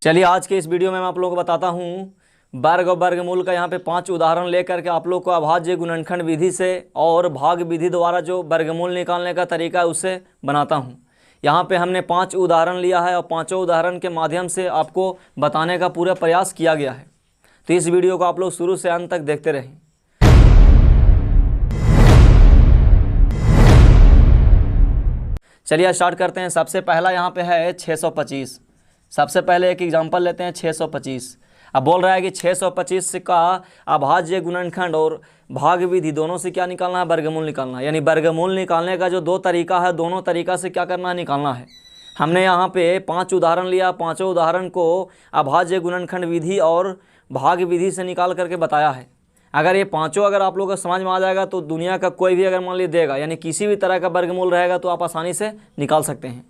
चलिए आज के इस वीडियो में मैं आप लोगों को बताता हूँ वर्ग और वर्गमूल का यहाँ पे 5 उदाहरण लेकर के आप लोग को अभाज्य गुणनखंड विधि से और भाग विधि द्वारा जो वर्गमूल निकालने का तरीका है उससे बनाता हूँ। यहाँ पे हमने 5 उदाहरण लिया है और पाँचों उदाहरण के माध्यम से आपको बताने का पूरा प्रयास किया गया है। तो इस वीडियो को आप लोग शुरू से अंत तक देखते रहें। चलिए स्टार्ट करते हैं। सबसे पहला यहाँ पे है 625। सबसे पहले एक एग्जांपल लेते हैं 625। अब बोल रहा है कि 625 का अभाज्य गुणनखंड और भाग विधि दोनों से क्या निकालना है, वर्गमूल निकालना है। यानी वर्गमूल निकालने का जो दो तरीका है, दोनों तरीका से क्या करना है, निकालना है। हमने यहाँ पे 5 उदाहरण लिया, पाँचों उदाहरण को अभाज्य गुणनखंड विधि और भाग विधि से निकाल करके बताया है। अगर ये पाँचों अगर आप लोगों को समझ में आ जाएगा तो दुनिया का कोई भी अगर मान लीजिए देगा, यानी किसी भी तरह का वर्गमूल रहेगा तो आप आसानी से निकाल सकते हैं।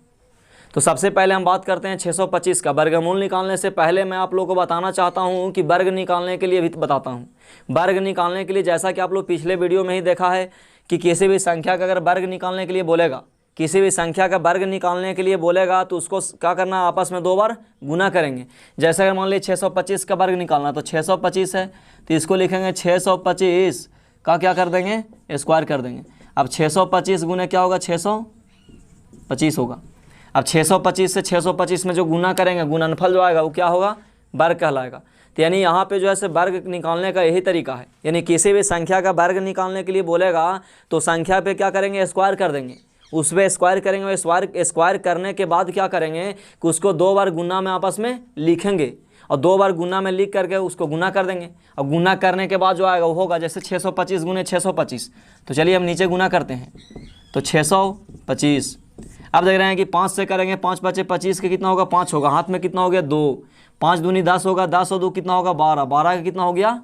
तो सबसे पहले हम बात करते हैं 625 का। वर्गमूल निकालने से पहले मैं आप लोगों को बताना चाहता हूं कि वर्ग निकालने के लिए भी बताता हूं। वर्ग निकालने के लिए जैसा कि आप लोग पिछले वीडियो में ही देखा है कि किसी भी संख्या का अगर वर्ग निकालने के लिए बोलेगा, किसी भी संख्या का वर्ग निकालने के लिए बोलेगा तो उसको क्या करना, आपस में 2 बार गुना करेंगे। जैसे अगर मान लीजिए 625 का वर्ग निकालना तो 625 है तो इसको लिखेंगे 625 का क्या कर देंगे, स्क्वायर कर देंगे। अब 625 गुने क्या होगा, 625 होगा। अब 625 से 625 में जो गुना करेंगे, गुणनफल जो आएगा वो क्या होगा, वर्ग कहलाएगा। तो यानी यहाँ पे जो है वर्ग निकालने का यही तरीका है। यानी किसी भी संख्या का वर्ग निकालने के लिए बोलेगा तो संख्या पे क्या करेंगे, स्क्वायर कर देंगे। उस पर स्क्वायर करेंगे, स्क्वायर करने के बाद क्या करेंगे कि उसको 2 बार गुना में आपस में लिखेंगे और 2 बार गुना में लिख करके उसको गुना कर देंगे। और गुना करने के बाद जो आएगा वो होगा जैसे 625 गुने 625। तो चलिए हम नीचे गुना करते हैं तो 625। अब देख रहे हैं कि 5 से करेंगे, 5 बचे 25 के कितना होगा, 5 होगा। हाथ में कितना हो गया, 2। 5 दूनी 10 होगा, 10 और 2 कितना होगा, 12। 12 का कितना हो गया,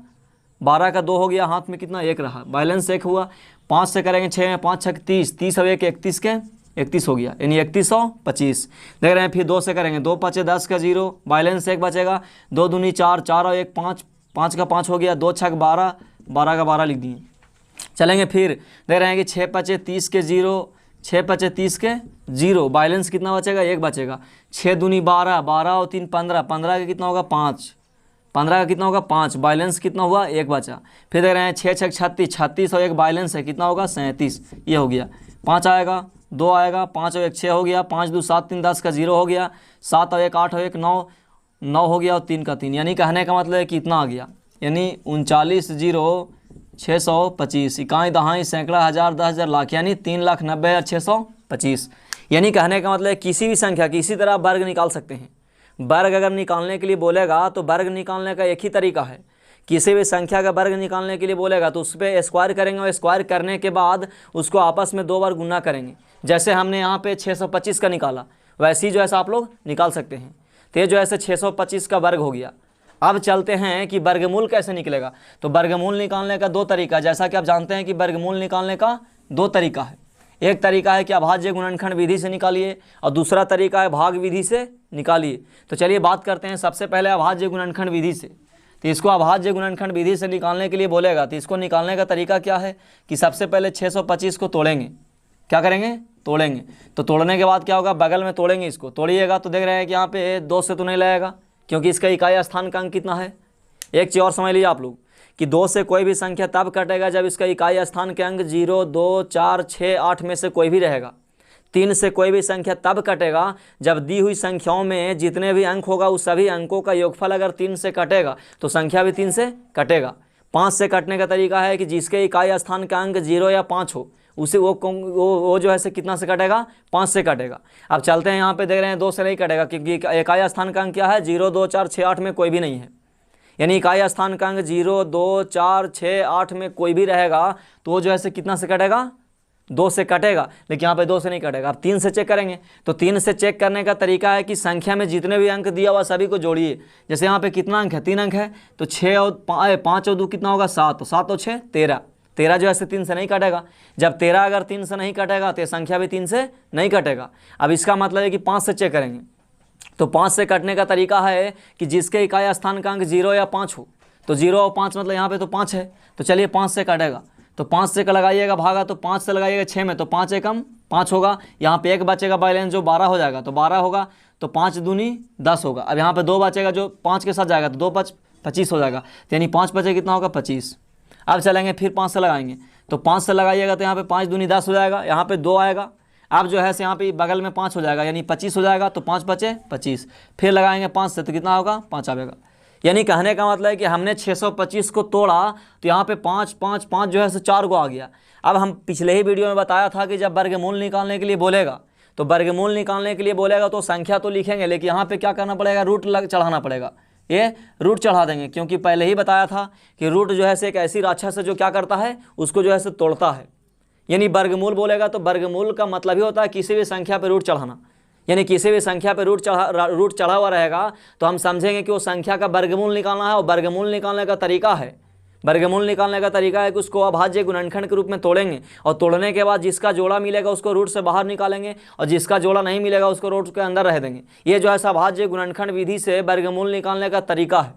12 का 2 हो गया। हाथ में कितना, 1 रहा, बैलेंस 1 हुआ। 5 से करेंगे 6 में, 5 6 30, 30 और 1 31 के 31 हो गया, यानी 3125। देख रहे हैं फिर 2 से करेंगे, 2 5 10 का 0, बैलेंस 1 बचेगा। 2 दूनी 4, 4 और 1 5, 5 का 5 हो गया। 2 6 12, 12 का 12 लिख दिए। चलेंगे फिर देख रहे हैं कि 6 5 30 के 0, 6 5 30 के 0, बैलेंस कितना बचेगा, 1 बचेगा। 6 दूनी 12, 12 और 3 15, 15 का कितना होगा, 5, 15 का कितना होगा, 5, बैलेंस कितना हुआ, 1 बचा। फिर देख रहे हैं 6 6 36, 36 और 1 बैलेंस है, कितना होगा, 37। ये हो गया। 5 आएगा, 2 आएगा, 5 और 1 6 हो गया। 5 2 7 3 10 का 0 हो गया। 7 और 1 8 और 1 9, 9 हो गया और 3 का 3। यानी कहने का मतलब है कि इतना आ गया, यानी 39,0625। इकाई दहाई सैकड़ा हज़ार 10,000 लाख, यानी 3,90,625। यानी कहने का मतलब है किसी भी संख्या की इसी तरह वर्ग निकाल सकते हैं। वर्ग अगर निकालने के लिए बोलेगा तो वर्ग निकालने का एक ही तरीका है। किसी भी संख्या का वर्ग निकालने के लिए बोलेगा तो उस पर स्क्वायर करेंगे और स्क्वायर करने के बाद उसको आपस में 2 बार गुना करेंगे। जैसे हमने यहाँ पे 625 का निकाला वैसे ही जो ऐसा आप लोग निकाल सकते हैं। तो ये जो ऐसे 625 का वर्ग हो गया। अब चलते हैं कि वर्गमूल कैसे निकलेगा। तो वर्गमूल निकालने का 2 तरीका, जैसा कि आप जानते हैं कि वर्गमूल निकालने का 2 तरीका है। एक तरीका है कि अभाज्य गुणनखंड विधि से निकालिए और दूसरा तरीका है भाग विधि से निकालिए। तो चलिए बात करते हैं सबसे पहले अभाज्य गुणनखंड विधि से। तो इसको अभाज्य गुणनखंड विधि से निकालने के लिए बोलेगा तो इसको निकालने का तरीका क्या है कि सबसे पहले 625 को तोड़ेंगे। क्या करेंगे, तोड़ेंगे। तो तोड़ने के बाद क्या होगा, बगल में तोड़ेंगे। इसको तोड़िएगा तो देख रहे हैं कि यहाँ पे 2 से तो नहीं लगेगा क्योंकि इसका इकाई स्थान का अंक कितना है। एक चीज़ और समझ लीजिए आप लोग कि 2 से कोई भी संख्या तब कटेगा जब इसका इकाई स्थान के अंक 0 2 4 6 8 में से कोई भी रहेगा। 3 से कोई भी संख्या तब कटेगा जब दी हुई संख्याओं में जितने भी अंक होगा उस सभी अंकों का योगफल अगर 3 से कटेगा तो संख्या भी 3 से कटेगा। 5 से कटने का तरीका है कि जिसके इकाई स्थान का अंक 0 या 5 हो उसे वो जो है कितना से कटेगा, 5 से कटेगा। अब चलते हैं यहाँ पे देख रहे हैं 2 से नहीं कटेगा क्योंकि इकाई स्थान का अंक क्या है, 0 2 4 6 8 में कोई भी नहीं है। यानी इकाई स्थान का अंक 0 2 4 6 8 में कोई भी रहेगा तो वो जो है कितना से कटेगा, 2 से कटेगा। लेकिन यहाँ पे 2 से नहीं कटेगा। अब 3 से चेक करेंगे तो 3 से चेक करने का तरीका है कि संख्या में जितने भी अंक दिया हुआ सभी को जोड़िए। जैसे यहाँ पे कितना अंक है, 3 अंक है तो 6 और 5 और 2 कितना होगा, 7, तो 7 और 6 13। 13 जो है 3 से नहीं कटेगा। जब 13 अगर 3 से नहीं कटेगा तो संख्या भी 3 से नहीं कटेगा। अब इसका मतलब है कि 5 से चेक करेंगे तो 5 से कटने का तरीका है कि जिसके इकाई स्थान का अंक 0 या 5 हो। तो 0 और 5 मतलब यहाँ पे तो 5 है। तो चलिए 5 से कटेगा तो 5 से लगाइएगा भागा तो 5 से लगाइएगा 6 में तो 5 एकम 5 होगा, यहाँ पे 1 बचेगा बैलेंस जो 12 हो जाएगा, तो 12 होगा, तो 5 दूनी 10 होगा। अब यहाँ पे 2 बचेगा जो 5 के साथ जाएगा, तो 2 5 25 हो जाएगा, तो यानी 5 बचे कितना होगा 25। अब चलेंगे फिर 5 से लगाएंगे, तो 5 से लगाइएगा तो यहाँ पे 5 दूनी 10 हो जाएगा, यहाँ पे 2 आएगा। अब जो है यहाँ पे बगल में 5 हो जाएगा, यानी 25 हो जाएगा, तो 5 बचे 25, फिर लगाएंगे 5 से, तो कितना होगा 5 आएगा। यानी कहने का मतलब है कि हमने 625 को तोड़ा, तो यहाँ पे 5 5 5 जो है 4 को आ गया। अब हम पिछले ही वीडियो में बताया था कि जब वर्गमूल निकालने के लिए बोलेगा, तो वर्गमूल निकालने के लिए बोलेगा तो संख्या तो लिखेंगे, लेकिन यहाँ पे क्या करना पड़ेगा, रूट चढ़ाना पड़ेगा। ये रूट चढ़ा देंगे, क्योंकि पहले ही बताया था कि रूट जो है एक ऐसी राक्षस है जो क्या करता है, उसको जो है तोड़ता है। यानी वर्गमूल बोलेगा तो वर्गमूल का मतलब ही होता है किसी भी संख्या पर रूट चढ़ाना। यानी किसी भी संख्या पर रूट चढ़ा हुआ रहेगा तो हम समझेंगे कि वो संख्या का वर्गमूल निकालना है। और वर्गमूल निकालने का तरीका है, वर्गमूल निकालने का तरीका है कि उसको अभाज्य गुणनखंड के रूप में तोड़ेंगे, और तोड़ने के बाद जिसका जोड़ा मिलेगा उसको रूट से बाहर निकालेंगे, और जिसका जोड़ा नहीं मिलेगा उसको रूट के अंदर रह देंगे। ये जो है अभाज्य गुणनखंड विधि से वर्गमूल निकालने का तरीका है।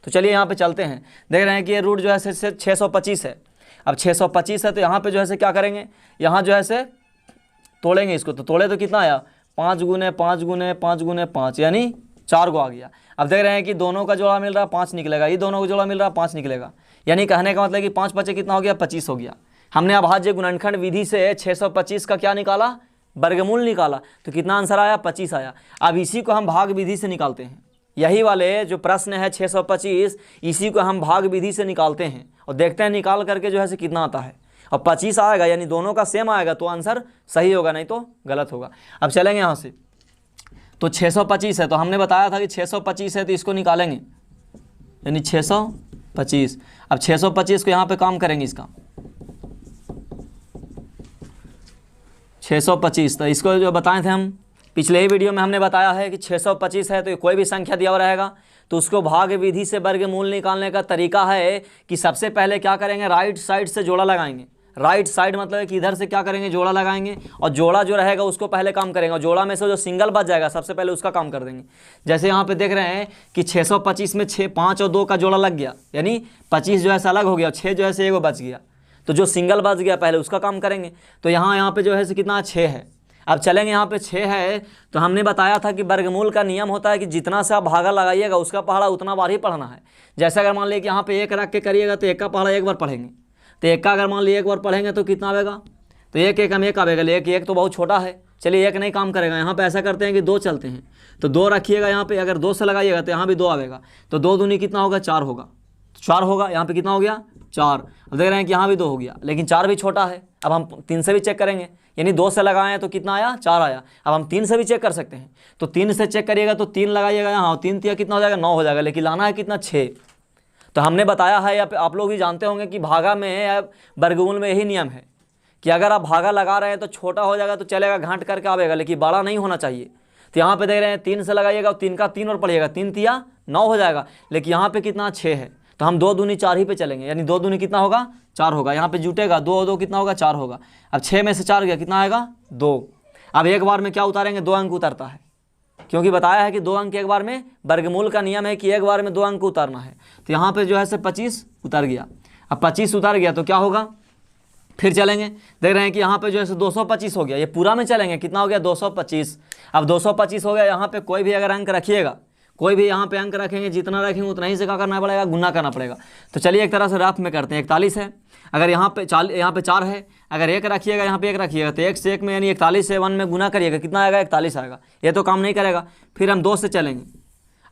तो चलिए यहाँ पे चलते हैं, देख रहे हैं कि ये रूट जो है 625 है। अब 625 है तो यहाँ पे जो है क्या करेंगे, यहाँ जो है तोड़ेंगे इसको, तो तोड़े तो कितना आया 5 गुने 5 गुने 5 गुने 5, यानी 4 को आ गया। अब देख रहे हैं कि दोनों का जोड़ा मिल रहा है 5 निकलेगा, ये दोनों का जोड़ा मिल रहा है 5 निकलेगा। यानी कहने का मतलब कि 5 बचे कितना हो गया 25 हो गया। हमने अभाज्य गुणनखंड विधि से 625 का क्या निकाला, वर्गमूल निकाला, तो कितना आंसर आया 25 आया। अब इसी को हम भाग विधि से निकालते हैं। यही वाले जो प्रश्न है 625, इसी को हम भाग विधि से निकालते हैं और देखते हैं निकाल करके जो है कितना आता है। और 25 आएगा, यानी दोनों का सेम आएगा तो आंसर सही होगा, नहीं तो गलत होगा। अब चलेंगे यहाँ से, तो 625 है, तो हमने बताया था कि 625 है तो इसको निकालेंगे, यानी 625। अब 625 को यहाँ पे काम करेंगे, इसका 625, तो इसको जो बताए थे हम पिछले ही वीडियो में, हमने बताया है कि 625 है तो कोई भी संख्या दिया हुआ रहेगा तो उसको भाग विधि से वर्गमूल निकालने का तरीका है कि सबसे पहले क्या करेंगे, राइट साइड से जोड़ा लगाएंगे। राइट साइड मतलब है कि इधर से क्या करेंगे, जोड़ा लगाएंगे, और जोड़ा जो रहेगा उसको पहले काम करेंगे, और जोड़ा में से जो सिंगल बच जाएगा सबसे पहले उसका काम कर देंगे। जैसे यहाँ पे देख रहे हैं कि 625 में 6 5 और 2 का जोड़ा लग गया, यानी 25 जो है अलग हो गया, 6 जो है एगो बच गया, तो जो सिंगल बच गया पहले उसका काम करेंगे। तो यहाँ पे जो है कितना 6 है। अब चलेंगे, यहाँ पे 6 है तो हमने बताया था कि वर्गमूल का नियम होता है कि जितना से आप भागा लगाइएगा उसका पहाड़ा उतना बार ही पढ़ना है। जैसे अगर मान लीजिए कि यहाँ पे 1 रख के करिएगा तो 1 का पहाड़ा 1 बार पढ़ेंगे, तो 1 का अगर मान लीजिए 1 बार पढ़ेंगे तो कितना आएगा, तो 1 1 हम 1 आएगा, लेकिन 1 तो बहुत छोटा है, चलिए 1 नहीं काम करेगा। यहाँ पे ऐसा करते हैं कि 2 चलते हैं, तो 2 रखिएगा यहाँ पे, अगर 2 से लगाइएगा तो यहाँ भी 2 आएगा, तो 2 दूनी कितना होगा 4 होगा, 4 होगा। यहाँ पे कितना हो गया 4। अब देख रहे हैं कि यहाँ भी 2 हो गया, लेकिन 4 भी छोटा है। अब हम 3 से भी चेक करेंगे, यानी 2 से लगाए तो कितना आया 4 आया। अब हम 3 से भी चेक कर सकते हैं, तो 3 से चेक करिएगा तो 3 लगाइएगा यहाँ, 3 तिया कितना हो जाएगा 9 हो जाएगा, लेकिन लाना है कितना 6। तो हमने बताया है, या आप लोग भी जानते होंगे कि भागा में या वर्गमूल में यही नियम है कि अगर आप भागा लगा रहे हैं तो छोटा हो जाएगा तो चलेगा, घाट करके आवेगा, लेकिन बड़ा नहीं होना चाहिए। तो यहाँ पे देख रहे हैं 3 से लगाइएगा और 3 का 3 और पढ़िएगा, 3 तिया 9 हो जाएगा, लेकिन यहाँ पे कितना 6 है, तो हम 2 दूनी 4 ही पे चलेंगे, यानी 2 दूनी कितना होगा 4 होगा। यहाँ पे जुटेगा 2 2 कितना होगा 4 होगा। अब 6 में से 4 गया कितना आएगा 2। अब एक बार में क्या उतारेंगे, 2 अंक उतरता है, क्योंकि बताया है कि 2 अंक एक बार में, वर्गमूल का नियम है कि एक बार में 2 अंक उतारना है। तो यहाँ पे जो है 25 उतर गया। अब 25 उतर गया तो क्या होगा, फिर चलेंगे, देख रहे हैं कि यहाँ पे जो है 225 हो गया, ये पूरा में चलेंगे, कितना हो गया 225। अब 225 हो गया, यहाँ पे कोई भी अगर अंक रखिएगा, कोई भी यहाँ पे अंक रखेंगे, जितना रखेंगे उतना ही से क्या करना पड़ेगा, गुना करना पड़ेगा। तो चलिए एक तरह से रफ में करते हैं, 41 है, अगर यहाँ पे 4 है, अगर 1 रखिएगा यहाँ पे 1 रखिएगा, तो 1 से 1 में यानी 41 से 1 में गुना करिएगा, कितना आएगा 41 आएगा। ये तो काम नहीं करेगा। फिर हम 2 से चलेंगे,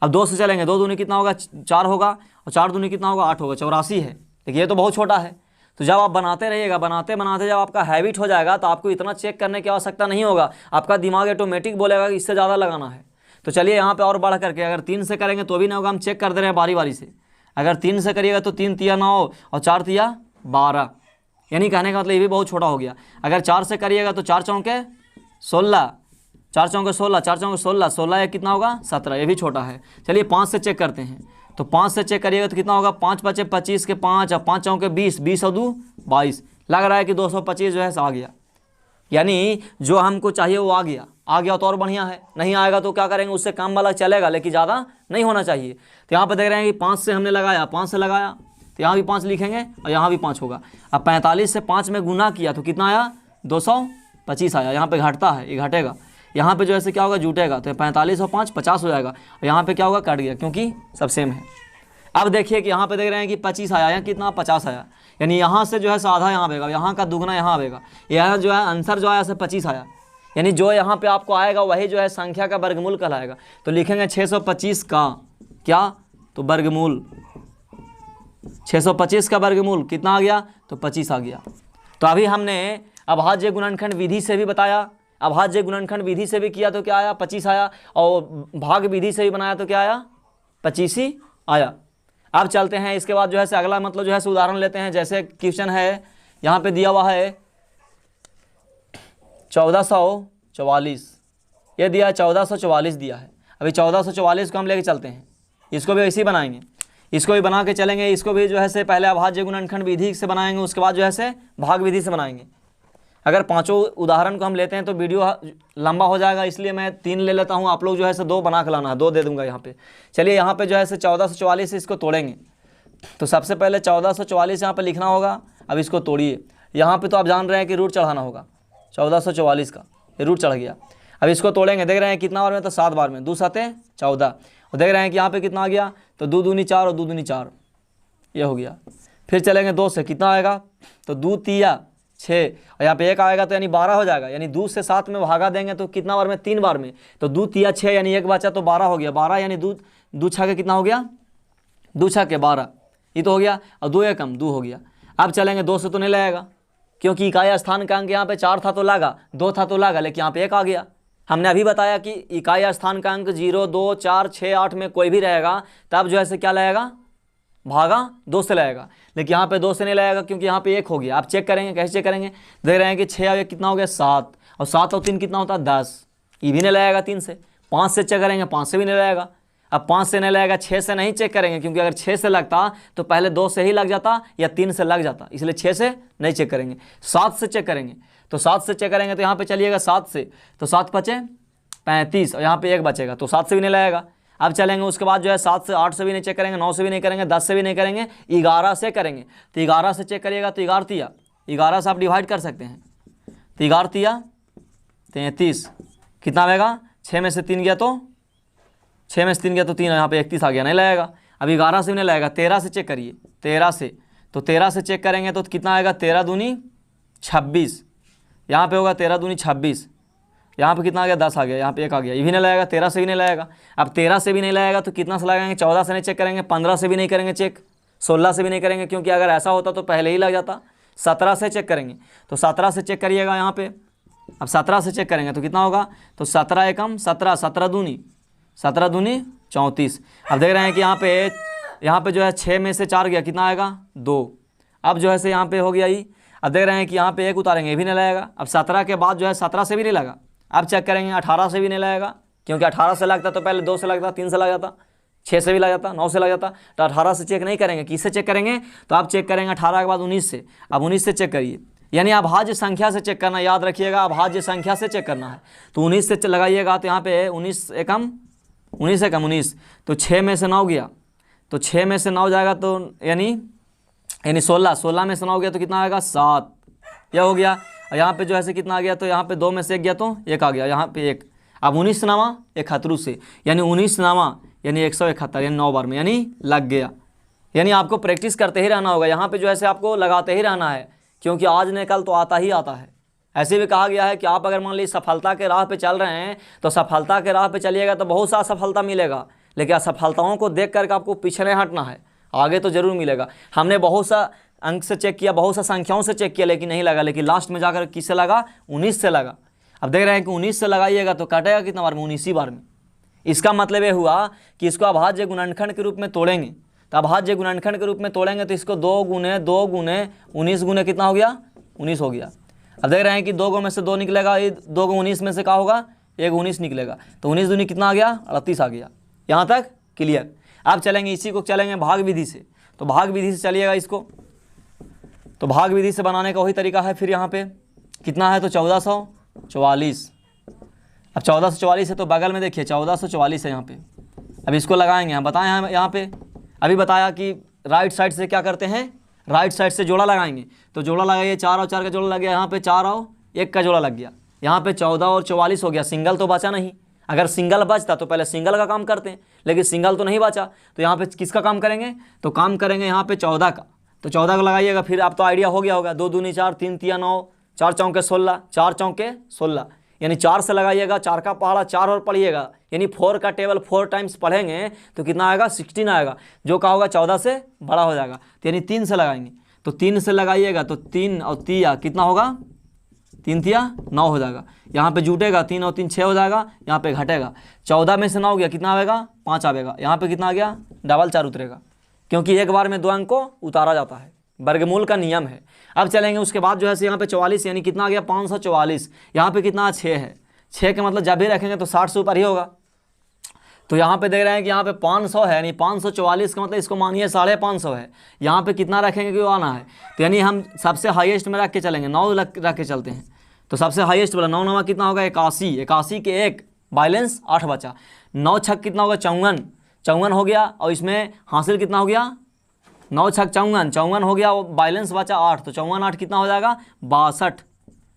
अब 2 से चलेंगे, 2 दूनी कितना होगा 4 होगा, और 4 दूनी कितना होगा 8 होगा, 84 है। देखिए ये तो बहुत छोटा है। तो जब आप बनाते रहिएगा, बनाते बनाते जब आपका हैबिट हो जाएगा तो आपको इतना चेक करने की आवश्यकता नहीं होगा, आपका दिमाग ऑटोमेटिक बोलेगा कि इससे ज़्यादा लगाना है। तो चलिए यहाँ पे और बढ़ करके, अगर 3 से करेंगे तो भी नहीं होगा, हम चेक कर दे रहे हैं बारी बारी से। अगर 3 से करिएगा तो 3 तिया 9 और 4 तिया 12, यानी कहने का मतलब ये भी बहुत छोटा हो गया। अगर 4 से करिएगा तो 4 चौके 16, 4 चौके 16, 4 चौके 16, 16 एक कितना होगा 17, ये भी छोटा है। चलिए 5 से चेक करते हैं, तो 5 से चेक करिएगा तो कितना होगा 5 बचे 25 के 5 और 5 चौके 20, 20 और 2 22, लग रहा है कि 225 जो है आ गया, यानी जो हमको चाहिए वो आ गया तो और बढ़िया है। नहीं आएगा तो क्या करेंगे, उससे काम वाला चलेगा, लेकिन ज़्यादा नहीं होना चाहिए। तो यहाँ पर देख रहे हैं कि 5 से हमने लगाया, 5 से लगाया तो यहाँ भी 5 लिखेंगे और यहाँ भी 5 होगा। अब 45 से 5 में गुना किया तो कितना आया 25 आया, यहाँ पे घटता है, ये घटेगा, यहाँ पे जो है क्या होगा, जुटेगा, तो 45 और 5 50 हो जाएगा, और यहाँ पे क्या होगा, कट गया, क्योंकि सब सेम है। अब देखिए कि यहाँ पे देख रहे हैं कि 25 आया, यहाँ कितना 50 आया, यानी यहाँ से जो है आधा यहाँ आएगा, यहाँ का दुगना यहाँ आएगा, यहाँ जो है आंसर जो आया 25 आया, यानी जो यहाँ पे आपको आएगा वही जो है संख्या का वर्गमूल कहलाएगा। तो लिखेंगे 625 का क्या, तो वर्गमूल, 625 का वर्गमूल कितना आ गया, तो 25 आ गया। तो अभी हमने अभाज्य गुणनखंड विधि से भी बताया, अभाज्य गुणनखंड विधि से भी किया तो क्या आया, 25 आया, और भाग विधि से भी बनाया तो क्या आया, 25 ही आया। अब चलते हैं इसके बाद जो है अगला मतलब जो है उदाहरण लेते हैं। जैसे क्वेश्चन है यहाँ पे दिया हुआ है 1444, ये दिया है 1444 दिया है। अभी 1444 को हम लेके चलते हैं, इसको भी ऐसे ही बनाएंगे, इसको भी बना के चलेंगे, इसको भी जो है से पहले अभाज्य गुणनखंड विधि से बनाएंगे, उसके बाद जो है से भाग विधि से बनाएंगे। अगर पांचों उदाहरण को हम लेते हैं तो वीडियो लंबा हो जाएगा, इसलिए मैं 3 ले लेता हूं, आप लोग जो है से 2 बना के लाना है, 2 दे दूंगा यहाँ पे। चलिए यहाँ पे जो है से 1444 इसको तोड़ेंगे। तो सबसे पहले 1444 यहाँ पे लिखना होगा। अब इसको तोड़िए, यहाँ पे तो आप जान रहे हैं कि रूट चढ़ाना होगा 1444 का, ये रूट चढ़ गया। अब इसको तोड़ेंगे, देख रहे हैं कितना बार में, तो 7 बार में, 2 7 14, और देख रहे हैं कि यहाँ पे कितना आ गया, तो 2 दूनी 4 और 2 दूनी 4, ये हो गया। फिर चलेंगे 2 से, कितना आएगा, तो 2 तिया 6, और यहाँ पे 1 आएगा तो यानी 12 हो जाएगा, यानी 2 से 7 में भागा देंगे तो कितना बार में, 3 बार में, तो 2 तिया 6 यानी 1 बचा तो 12 हो गया, 12 यानी 2 छः के कितना हो गया, 2 छः के 12, ये तो हो गया, और 2 एकम 2 हो गया। अब चलेंगे 2 से तो नहीं लगेगा, क्योंकि इकाई स्थान का अंक यहाँ पे 4 था तो लगा, 2 था तो लगा, लेकिन यहाँ पे 1 आ गया। हमने अभी बताया कि इकाई स्थान का अंक 0 2 4 6 8 में कोई भी रहेगा, तब जो है क्या लगेगा, भागा 2 से लगेगा, लेकिन यहाँ पे 2 से नहीं लगेगा क्योंकि यहाँ पे 1 हो गया। आप चेक करेंगे, कैसे चेक करेंगे, देख रहे हैं कि 6 और 1 कितना हो गया, 7, और 7 और 3 कितना होता है, 10, ये भी नहीं लगेगा 3 से। 5 से चेक करेंगे, 5 से भी नहीं लगेगा। अब 5 से नहीं लगेगा, 6 से नहीं चेक करेंगे, क्योंकि अगर 6 से लगता तो पहले 2 से ही लग जाता या 3 से लग जाता, इसलिए 6 से नहीं चेक करेंगे। 7 से चेक करेंगे, तो 7 से चेक करेंगे तो यहाँ पे चलिएगा 7 से, तो 7 बचे 35, और यहाँ पे 1 बचेगा, तो 7 से भी नहीं लगेगा। अब चलेंगे उसके बाद जो है 7 से 8 से भी नहीं चेक करेंगे, 9 से भी नहीं करेंगे, 10 से भी नहीं करेंगे, 11 से करेंगे। तो 11 से चेक करिएगा तो 11 तिया, 11 से आप डिवाइड कर सकते हैं, तो 11 तिया 33, कितना आएगा, 6 में से 3 गया तो 6 में से 3 गया तो 3, यहाँ पे 31 आ गया, नहीं लगेगा। अब 11 से भी नहीं लगेगा, 13 से चेक करिए, 13 से, तो 13 से चेक करेंगे तो कितना आएगा, 13 दूनी 26, यहाँ पे होगा 13 दूनी 26, यहाँ पे कितना आ गया, 10 आ गया, यहाँ पे 1 आ गया, ये भी नहीं लगेगा, 13 से भी नहीं लगेगा। अब 13 से भी नहीं लगेगा तो कितना से लगाएंगे, 14 से नहीं चेक करेंगे, 15 से भी नहीं करेंगे चेक, 16 से भी नहीं करेंगे, क्योंकि अगर ऐसा होता तो पहले ही लग जाता। 17 से चेक करेंगे, तो 17 से चेक करिएगा यहाँ पे। अब 17 से चेक करेंगे तो कितना होगा, तो 17 एकम 17, 17 दूनी 34। अब देख रहे हैं कि यहाँ पे जो है 6 में से 4 गया, कितना आएगा, 2। अब जो है से यहाँ पे हो गया ही। अब देख रहे हैं कि यहाँ पे 1 उतारेंगे, ये भी नहीं लगेगा। अब 17 के बाद जो है 17 से भी नहीं लगा। अब चेक करेंगे 18 से भी नहीं लगेगा, क्योंकि 18 से लगता तो पहले 2 से लगता, 3 से लग जाता, 6 से भी लग जाता, 9 से लग जाता। तो 18 से चेक नहीं करेंगे, किससे चेक करेंगे, तो आप चेक करेंगे 18 के बाद 19 से। अब 19 से चेक करिए, यानी अभाज्य संख्या से चेक करना, याद रखिएगा अभाज्य संख्या से चेक करना है। तो 19 से लगाइएगा, तो यहाँ पे 19 एकम 19, तो 6 में से 9 गया, तो 6 में से 9 जाएगा तो यानी 16 में से 9 गया तो कितना आएगा, 7, यह हो गया। और यहाँ पे जो है कितना आ गया, तो यहाँ पे 2 में से 1 गया तो 1 आ गया, यहाँ पे 1। अब 19 नामा 71 से, यानी 19 नामा यानी 171, यानी 9 बार में यानी लग गया। यानी आपको प्रैक्टिस करते ही रहना होगा, यहाँ पे जो है आपको लगाते ही रहना है, क्योंकि आज न कल तो आता ही आता है। ऐसे भी कहा गया है कि आप अगर मान लीजिए सफलता के राह पे चल रहे हैं, तो सफलता के राह पे चलिएगा तो बहुत सा सफलता मिलेगा, लेकिन असफलताओं को देख करके आपको पीछे नहीं हटना है, आगे तो जरूर मिलेगा। हमने बहुत सा अंक से चेक किया, बहुत सा संख्याओं से चेक किया, लेकिन नहीं लगा, लेकिन लास्ट में जाकर किससे लगा, 19 से लगा। अब देख रहे हैं कि 19 से लगाइएगा तो काटेगा कितना बार में, 19 ही बार में। इसका मतलब ये हुआ कि इसको अभाज्य गुणनखंड के रूप में तोड़ेंगे, तो अभाज्य गुणनखंड के रूप में तोड़ेंगे तो इसको 2 गुने 19 गुने कितना हो गया, 19 हो गया। अब देख रहे हैं कि 2 में से 2 निकलेगा, ये 2 19 में से क्या होगा, 1 19 निकलेगा, तो 19 दूनी कितना आ गया, 38 आ गया। यहाँ तक क्लियर। अब चलेंगे इसी को चलेंगे भाग विधि से, तो भाग विधि से चलिएगा इसको, तो भाग विधि से बनाने का वही तरीका है। फिर यहाँ पे कितना है, तो 1444। अब 1444 है तो बगल में देखिए 1444 है यहाँ पे। अब इसको लगाएंगे, हम बताएं हम यहाँ पे अभी बताया कि राइट साइड से क्या करते हैं, राइट साइड से जोड़ा लगाएंगे, तो जोड़ा लगाइए, 4 और 4 का जोड़ा लग गया, यहाँ पे 4 और एक का जोड़ा लग गया। यहाँ पे 14 और 44 हो गया, सिंगल तो बचा नहीं। अगर सिंगल बचता तो पहले सिंगल का काम करते हैं, लेकिन सिंगल तो नहीं बचा, तो यहाँ पे किसका काम करेंगे, तो काम करेंगे यहाँ पे 14 का। तो 14 का लगाइएगा, फिर आप तो आइडिया हो गया होगा, 2 दूनी 4, 3 तिया 9, 4 चौके 16, 4 चौके 16, यानी 4 से लगाइएगा, 4 का पहाड़ा 4 और पढ़िएगा, यानी 4 का टेबल 4 टाइम्स पढ़ेंगे तो कितना आएगा, 16 आएगा, जो का होगा 14 से बड़ा हो जाएगा। तो यानी 3 से लगाएंगे, तो 3 से लगाइएगा तो 3 और तिया कितना होगा, 3 तिया 9 हो जाएगा। यहाँ पे जुटेगा 3 और 3 6 हो जाएगा, यहाँ पे घटेगा, 14 में से 9 गया कितना आएगा, 5 आएगा। यहाँ पे कितना आ गया, डबल 4 उतरेगा, क्योंकि एक बार में 2 अंक को उतारा जाता है, वर्गमूल का नियम है। अब चलेंगे उसके बाद जो है यहाँ पे 44, यानी कितना आ गया 544। यहाँ पे कितना 6 है, 6 के मतलब जब भी रखेंगे तो 60 से ऊपर ही होगा। तो यहाँ पे देख रहे हैं कि यहाँ पे 500 है, यानी 544 का मतलब इसको मानिए 550 है। यहाँ पे कितना रखेंगे कि वो आना है, तो यानी हम सबसे हाईएस्ट में रख के चलेंगे, 9 रख के चलते हैं। तो सबसे हाईएस्ट बोला 9 9 कितना होगा 81, 81 के 1 बैलेंस 8 बचा, 9 छक कितना होगा 54, 54 हो गया, और इसमें हासिल कितना हो गया 9 छक 54, 54 हो गया, बैलेंस बचा 8, तो 54 8 कितना हो जाएगा 62,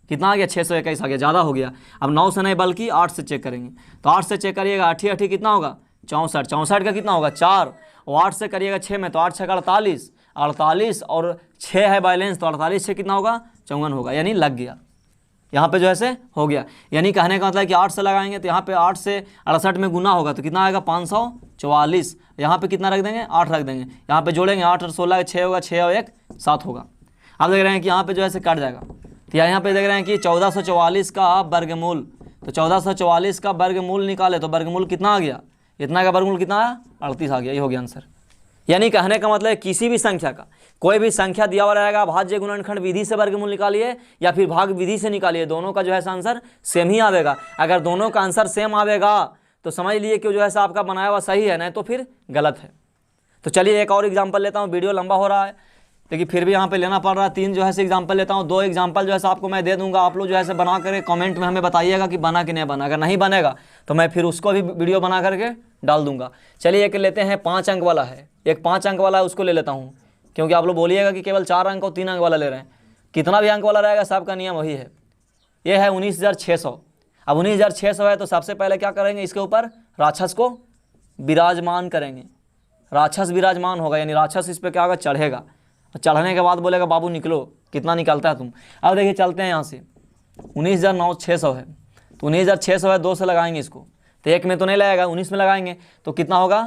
कितना आ गया 621 आ गया, ज़्यादा हो गया। अब 9 से नहीं बल्कि 8 से चेक करेंगे, तो 8 से चेक करिएगा, 8 8 कितना होगा 64, 64 का कितना होगा 4, और 8 से करिएगा 6 में, तो 8 6 48, 48 और 6 है बैलेंस, तो 48 से कितना होगा 54 होगा, यानी लग गया। यहाँ पे जो है से हो गया, यानी कहने का मतलब है कि 8 से लगाएंगे तो यहाँ पे 8 से 68 में गुना होगा तो कितना आएगा 544। यहाँ पे कितना रख देंगे 8 रख देंगे, यहाँ पे जोड़ेंगे 8 और 16 6 होगा, 6 और 1 7 होगा। अब देख रहे हैं कि यहाँ पे जो है से कट जाएगा, तो यहाँ पे देख रहे हैं कि 1444 का वर्गमूल, तो 1444 का वर्गमूल निकाले तो वर्गमूल कितना आ गया, इतना का वर्गमूल कितना आया 38 आ गया, ये हो गया आंसर। यानी कहने का मतलब है किसी भी संख्या का, कोई भी संख्या दिया हुआ रहेगा, भाज्य गुणनखंड विधि से वर्गमूल निकालिए या फिर भाग विधि से निकालिए, दोनों का जो है आंसर सेम ही आवेगा। अगर दोनों का आंसर सेम आवेगा तो समझ लिए कि जो है आपका बनाया हुआ सही है, नहीं तो फिर गलत है। तो चलिए एक और एग्जाम्पल लेता हूँ, वीडियो लंबा हो रहा है लेकिन फिर भी यहाँ पे लेना पड़ रहा है। 3 जो है एग्जाम्पल लेता हूँ, 2 एग्जाम्पल जो है आपको मैं दे दूंगा, आप लोग जो है बना करके कमेंट में हमें बताइएगा कि बना कि नहीं बना। अगर नहीं बनेगा तो मैं फिर उसको भी वीडियो बना करके डाल दूंगा। चलिए एक लेते हैं 5 अंक वाला है, एक 5 अंक वाला है उसको ले लेता हूँ, क्योंकि आप लोग बोलिएगा कि केवल 4 अंक और 3 अंक वाला ले रहे हैं। कितना भी अंक वाला रहेगा सबका नियम वही है। ये है 19,600। अब 19,600 है तो सबसे पहले क्या करेंगे, इसके ऊपर राक्षस को विराजमान करेंगे, राक्षस विराजमान होगा, यानी राक्षस इस पर क्या होगा चढ़ेगा, और चढ़ने के बाद बोलेगा बाबू निकलो, कितना निकलता है तुम। अब देखिए चलते हैं यहाँ से, 19,600 है तो 19,600 है, 2 से लगाएंगे इसको, तो 1 में तो नहीं लगेगा, 19 में लगाएंगे तो कितना होगा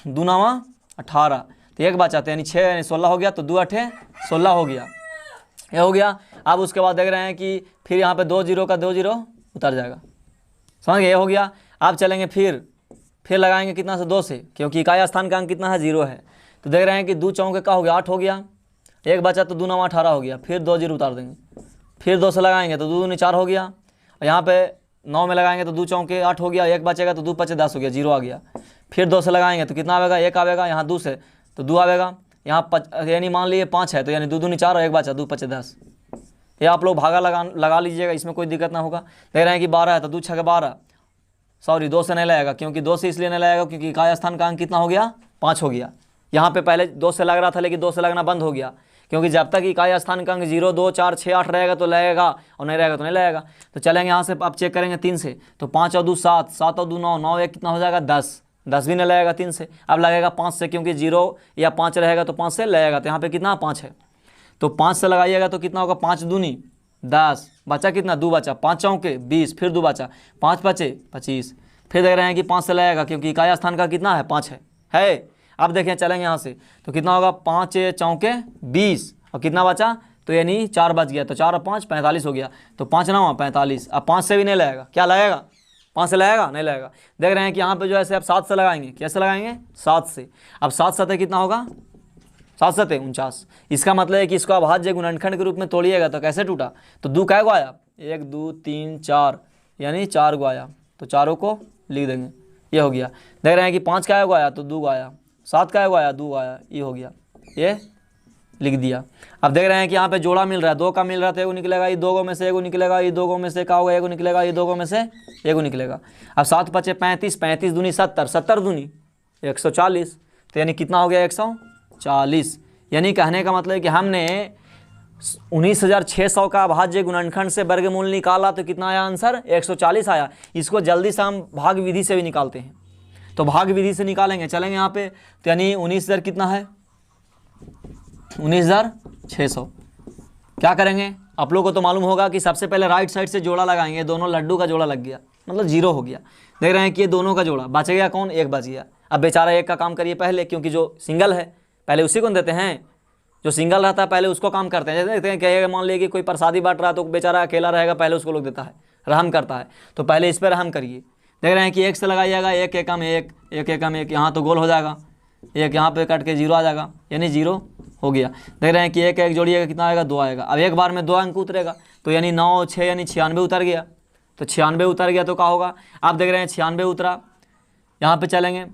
2 9 18, तो 1 बचाते यानी 6 यानी 16 हो गया, तो 2 8 16 हो गया, ये हो गया। अब उसके बाद देख रहे हैं कि फिर यहाँ पे 2 0 का 2 0 उतर जाएगा, समझ गए, ये हो गया। अब चलेंगे फिर लगाएंगे कितना से 2 से, क्योंकि इकाई स्थान का अंक कितना है 0 है, तो देख रहे हैं कि 2 चौके का हो गया 8 हो गया, 1 बचा तो 2 9 18 हो गया, फिर 2 0 उतार देंगे, फिर 2 से लगाएंगे तो 2 2 4 हो गया, और यहाँ पे 9 में लगाएंगे तो 2 चौके 8 हो गया, 1 बचेगा तो 2 5 10 हो गया, 0 आ गया। फिर 2 से लगाएंगे तो कितना आएगा 1 आएगा, यहाँ 2 से तो 2 आएगा, यहाँ यानी मान लीजिए 5 है तो यानी 2 2 4 और 1 बचा 2 5 10। ये आप लोग भागा लगा लीजिएगा, इसमें कोई दिक्कत ना होगा। देख रहे हैं कि 12 है तो 2 6 12, सॉरी 2 से नहीं लगेगा, क्योंकि 2 से इसलिए नहीं लगेगा क्योंकि इकाई स्थान का अंक कितना हो गया 5 हो गया। यहाँ पे पहले 2 से लग रहा था लेकिन 2 से लगना बंद हो गया, क्योंकि जब तक इकाई स्थान का अंक 0 2 4 6 8 रहेगा तो लगेगा, और नहीं रहेगा तो नहीं लगेगा। तो चलेंगे यहाँ से, अब चेक करेंगे 3 से, तो 5 और 2 7, 7 और 2 9, 9 1 कितना हो जाएगा 10, 10 भी नहीं लगेगा 3 से। अब लगेगा 5 से, क्योंकि 0 या 5 रहेगा तो 5 से लगेगा, तो यहाँ पे कितना 5 है, तो 5 से लगाइएगा तो कितना होगा 5 दूनी 10, बचा कितना 2 बचा, 5 चौके 20, फिर 2 बचा, 5 बचे 25, फिर देख रहे हैं कि 5 से लगेगा क्योंकि इकाई स्थान का कितना है 5 है। अब देखें चलेंगे यहाँ से, तो कितना होगा 5 चौके 20, और कितना बचा, तो यानी 4 बच गया, तो 4 और 5 45 हो गया, तो 5 9 45। अब 5 से भी नहीं लगेगा, क्या लगेगा 5 से लगेगा, नहीं लगेगा। देख रहे हैं कि यहाँ पे जो है अब 7 से लगाएंगे, कैसे लगाएंगे 7 से। अब 7 7 कितना होगा 7 7 49। इसका मतलब है कि इसको अभाज्य गुणनखंड के रूप में तोड़िएगा तो कैसे टूटा, तो 2 कै गो आया 1 2 3 4, यानी 4 गो आया, तो चारों को लिख देंगे, ये हो गया। देख रहे हैं कि 5 कै गो आया तो 2 गो आया, 7 कै गो आया 2 आया, ये हो गया, ये लिख दिया। अब देख रहे हैं कि यहाँ पे जोड़ा मिल रहा है, 2 का मिल रहा था, 1 निकलेगा, ये 2 गो में से 1 निकलेगा, ये 2 गो में से क्या होगा 1 निकलेगा, ये 2 गो में से 1 निकलेगा। अब 7 5 35, 35 दूनी 70, 70 दूनी 140, तो यानी कितना हो गया 140। यानी कहने का मतलब है कि हमने 19,600 का अभाज्य गुणनखंड से वर्गमूल निकाला तो कितना आया आंसर? 140 आया। इसको जल्दी से हम भाग विधि से भी निकालते हैं, तो भाग विधि से निकालेंगे, चलेंगे यहाँ पे, तो यानी 19,000 कितना है? 19,600। क्या करेंगे? आप लोग को तो मालूम होगा कि सबसे पहले राइट साइड से जोड़ा लगाएंगे, दोनों लड्डू का जोड़ा लग गया, मतलब 0 हो गया। देख रहे हैं कि ये दोनों का जोड़ा बच गया, कौन? 1 बच गया। अब बेचारा 1 का काम करिए पहले, क्योंकि जो सिंगल है पहले उसी को देते हैं, जो सिंगल रहता है पहले उसको काम करते हैं। जैसे देखते हैं कहेगा, मान लीजिए कि कोई प्रसादी बांट रहा है तो बेचारा अकेला रहेगा, पहले उसको लोग देता है, रहम करता है, तो पहले इस पर रहम करिए। देख रहे हैं कि 1 से लगाइएगा, 1 एकम 1, 1 एकम 1, यहाँ तो गोल हो जाएगा, 1 यहाँ पे कट के 0 आ जाएगा, यानी 0 हो गया। देख रहे हैं कि 1 1 जोड़िएगा, कितना आएगा? 2 आएगा। अब एक बार में 2 अंक उतरेगा, तो यानी 9 6 यानी 96 उतर गया, तो 96 उतर गया तो क्या होगा? आप देख रहे हैं 96 उतरा, यहाँ पे चलेंगे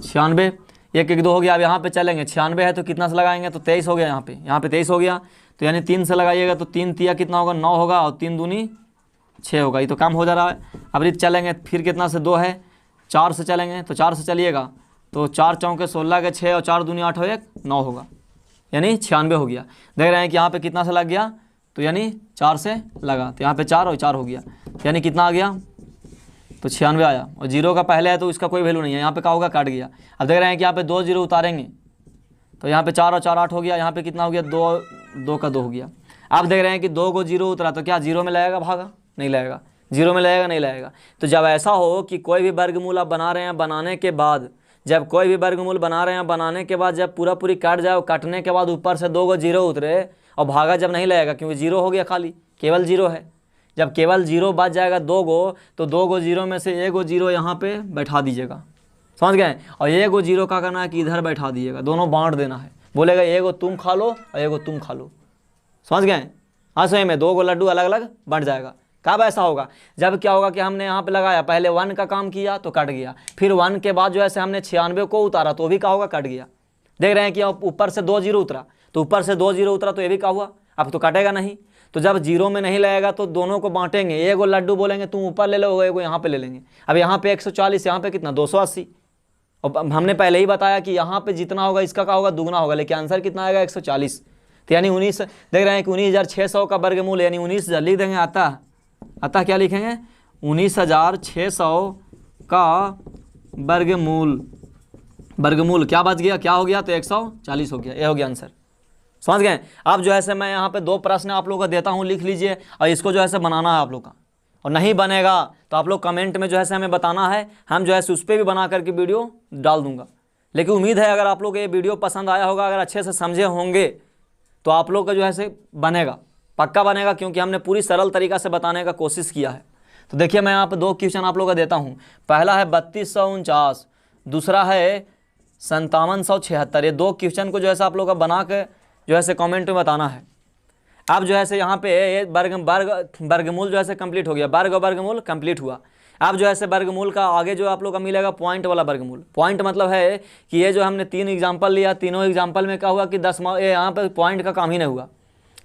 96, 1 1 2 हो गया। अब यहाँ पे चलेंगे 96 है तो कितना से लगाएंगे? तो 23 हो गया, यहाँ पे 23 हो गया, तो यानी 3 से लगाइएगा, तो 3 तिया कितना होगा? 9 होगा, और 3 दूनी 6 होगा, ये तो कम हो जा रहा है। अब रित चलेंगे, फिर कितना से 2 है, 4 से चलेंगे, तो 4 से चलिएगा, तो 4 चौके 16 के 6, और 4 दूनी 8 हो 1 9 होगा, यानी 96 हो गया। देख रहे हैं कि यहाँ पे कितना से लग गया? तो यानी 4 से लगा, तो यहाँ पे 4 और 4 हो गया, यानी कितना आ गया? तो 96 आया। और 0 का पहले है तो इसका कोई वैल्यू नहीं है, यहाँ पे क्या होगा? कट गया। अब देख रहे हैं कि यहाँ पे 2 0 उतारेंगे, तो यहाँ पे 4 और 4 8 हो गया, यहाँ पे कितना हो गया? 2 का 2 हो गया। अब देख रहे हैं कि 2 को 0 उतरा, तो क्या 0 में लगेगा भागा? नहीं लगेगा। 0 में लगेगा? नहीं लगेगा। तो जब ऐसा हो कि कोई भी वर्गमूल आप बना रहे हैं, बनाने के बाद जब कोई भी वर्गमूल बना रहे हैं, बनाने के बाद जब पूरा पूरी कट जाए, कटने के बाद ऊपर से 2 को 0 उतरे और भागा जब नहीं लगेगा, क्योंकि 0 हो गया, खाली केवल 0 है। जब केवल 0 बच जाएगा 2 गो, तो 2 को 0 में से 1 को 0 यहाँ पे बैठा दीजिएगा, समझ गए? और 1 को 0 का करना है कि इधर बैठा दीजिएगा, दोनों बांट देना है। बोलेगा 1 को तुम खा लो और 1 को तुम खा लो, समझ गए? हाँ, सही में 2 को लड्डू अलग अलग बंट जाएगा। कब ऐसा होगा? जब क्या होगा कि हमने यहाँ पे लगाया, पहले 1 का काम किया तो कट गया, फिर 1 के बाद जो है हमने 96 को उतारा तो भी क्या होगा? कट गया। देख रहे हैं कि ऊपर से 2 0 उतरा, तो ऊपर से 2 0 उतरा तो ये भी क्या हुआ? अब तो कटेगा नहीं। तो जब 0 में नहीं लगेगा तो दोनों को बांटेंगे, 1 को लड्डू बोलेंगे तुम ऊपर ले लो, 1 को यहाँ पे ले लेंगे। अब यहाँ पे 140, यहाँ पे कितना? 280। और हमने पहले ही बताया कि यहाँ पे जितना होगा इसका क्या होगा? दुगना होगा, लेकिन आंसर कितना आएगा? 140। तो यानी 19, देख रहे हैं कि 19,600 का वर्गमूल, यानी 19,000 लिख देंगे। अतः क्या लिखेंगे? 19,600 का वर्गमूल क्या बच गया? क्या हो गया? तो 140 हो गया। ये हो गया आंसर, समझ गए? अब जो है मैं यहाँ पे 2 प्रश्न आप लोग को देता हूँ, लिख लीजिए, और इसको जो है बनाना है आप लोग का। और नहीं बनेगा तो आप लोग कमेंट में जो है हमें बताना है, हम जो है उस पर भी बना करके वीडियो डाल दूंगा। लेकिन उम्मीद है अगर आप लोग ये वीडियो पसंद आया होगा, अगर अच्छे से समझे होंगे, तो आप लोग का जो है बनेगा, पक्का बनेगा, क्योंकि हमने पूरी सरल तरीका से बताने का कोशिश किया है। तो देखिए मैं यहाँ पे 2 क्वेश्चन आप लोग का देता हूँ। पहला है 3249, दूसरा है 5776। ये 2 क्वेश्चन को जो है आप लोग का बना के जो है कमेंट में बताना है। अब जो है यहाँ पे वर्गमूल जो है कंप्लीट हो गया, वर्गमूल कंप्लीट हुआ। अब जो है वर्गमूल का आगे जो आप लोग का मिलेगा पॉइंट वाला वर्गमूल। पॉइंट मतलब है कि ये जो हमने 3 एग्जाम्पल लिया, तीनों एग्जाम्पल में क्या हुआ कि 10 यहाँ पे पॉइंट का काम ही नहीं हुआ।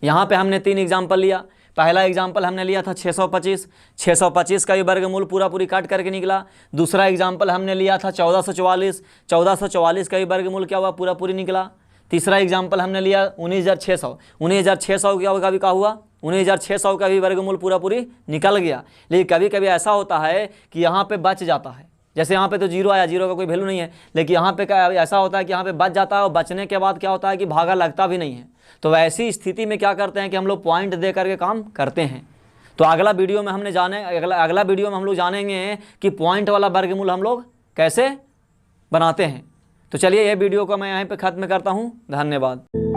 यहाँ पे हमने 3 एग्जाम्पल लिया। पहला एग्जाम्पल हमने लिया था 625, 625 का भी वर्गमूल पूरी काट करके निकला। दूसरा एग्जाम्पल हमने लिया था 1444, 1444 का भी वर्गमूल क्या हुआ? पूरी निकला। तीसरा एग्जाम्पल हमने लिया 19,600, 19,600 का भी क्या हुआ? 19,600 का भी वर्गमूल पूरी निकल गया। लेकिन कभी कभी ऐसा होता है कि यहाँ पे बच जाता है, जैसे यहाँ पे तो 0 आया, 0 का कोई वैल्यू नहीं है, लेकिन यहाँ पे क्या ऐसा होता है कि यहाँ पे बच जाता है, और बचने के बाद क्या होता है कि भागा लगता भी नहीं है। तो वैसी स्थिति में क्या करते हैं कि हम लोग पॉइंट दे करके काम करते हैं। तो अगला वीडियो में अगला वीडियो में हम लोग जानेंगे कि पॉइंट वाला वर्गमूल हम लोग कैसे बनाते हैं। तो चलिए ये वीडियो को मैं यहीं पे ख़त्म करता हूँ। धन्यवाद।